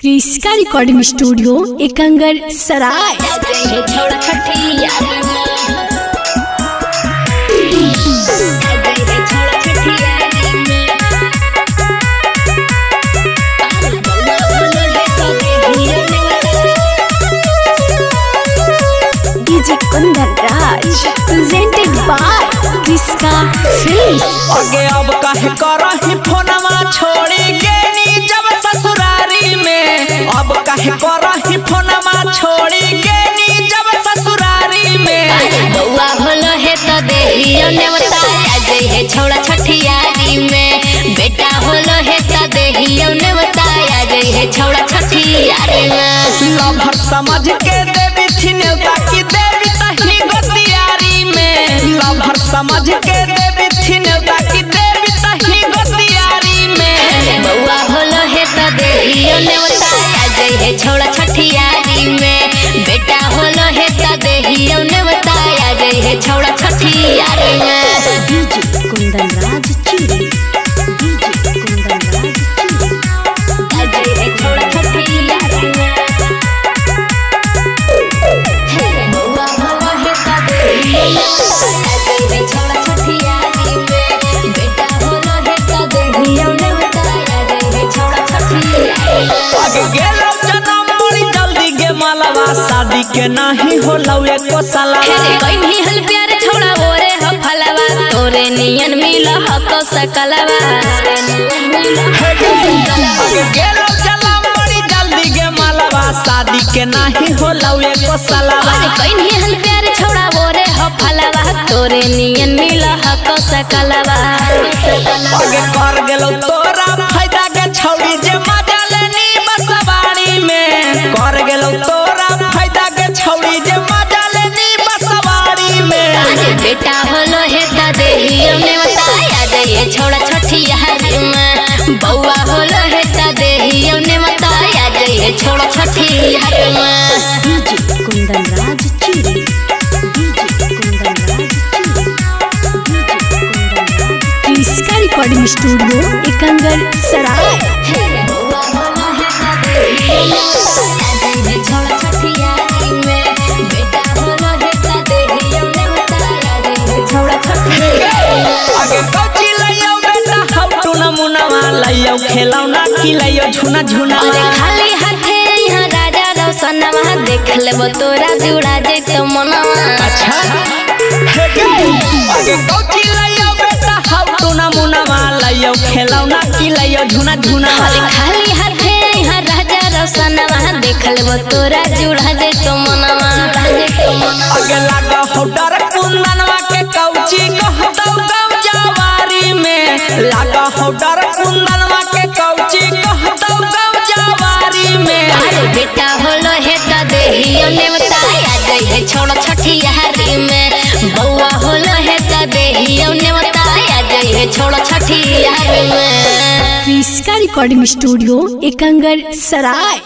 क्रिस्का recording studio Ekangar Sarai. DJ Kundan Raj presented by Kriska films. आगे अब काहे करही फोनमा छोड़ी गेनी जब ससुरारी में, अब काहे करही फोनमा छोड़ी गेनी जब ससुरारी में। बउआ होलो है तो देहियो ने बताया जई है छोड़ा छठियारी में, बेटा होलो है तो देहियो ने बताया जई है छोड़ा छठियारी में। लभर समझ के देवी थी नेवता की देवी तही गोतियारी में, लभर समझ के देवी थी नेवता की देवी तही गोतियारी में। बउआ होलो है तो देहियो ने बताया जई है छोड़ा छठियारी में, बेटा होलो है तो देहियो ने बताया जई है छोड़ा छठियारी में। डीजे कुंदन राज चिड़ी, डीजे कुंदन राज चिड़ी। जई है छोड़ा छठियारी में। बउआ होलो है तो देहियो ने बताया जई है छोड़ा छठियारी में, बेटा होलो है तो देहियो ने बताया जई है छोड़ा छठियारी में। आगे गेलो जन्म बड़ी जल्दी गे मालवा, शादी के नहीं होलो एको सालवा। कोई भी हल प्यार छोड़ा ओरे हो फलवा, तोरे नियन मिल हको सकलवा। आगे गेलो जन्म बड़ी जल्दी गे मालवा, शादी के नहीं होलो एको सालवा। कोई भी हल प्यार छोड़ा ओरे हो फलवा, तोरे नियन मिल हको सकलवा। आगे कर गेलो तोरा फायदा के छौड़ी जे मजा लेनी बसवाड़ी में, कर गेलो तोरा फायदा के छौड़ी जे मजा लेनी बसवाड़ी में। बेटा होलो है तो देहियो ने बताया जइए छोड़ा छठियारी में, बउआ होलो है तो देहियो ने बताया जइए छोड़ा छठियारी में। डीजे कुंदन राज चिड़ी, डीजे कुंदन राज चिड़ी, डीजे कुंदन राज। क्रिस्का रिकॉर्डिंग स्टूडियो एकंगर सराय। बउआ होलो है तो देहियो ने बताया जइए छोड़ा छठियारी में, बेटा होलो है तो देहियो ने बताया जइए छोड़ा छठियारी में। आगे कौची लइयो बेटा हम टूना मुनावा, लइयो खेलौना की लइयो झुना झुना। अरे खाली हाथे यहाँ राजा रोशनवा, देख लेबो तोरा जुड़ा जइतो मनवा। अच्छा आगे कौची लइयो बेटा हम टूना मुनावा, लइयो खेलौना की लइयो झुना झुना। खाली हाथे यहाँ राजा रोशनवा, देख लेबो तोरा जुड़ा जइतो मनवा। आगे लागा हो डर कुंदनवा के कौची कहतौ गाँव जवारी में, लागा हो डर कुंदनवा के कौची कहतौ गाँव जवारी में। अरे बेटा होलो है तो देहियो ने बताया जई है छोड़ा छठियारी में, बउआ होलो है तो देहियो ने बताया जई है छोड़ा छठियारी में। क्रिस्का रिकॉर्डिंग स्टूडियो एकंगर सराय।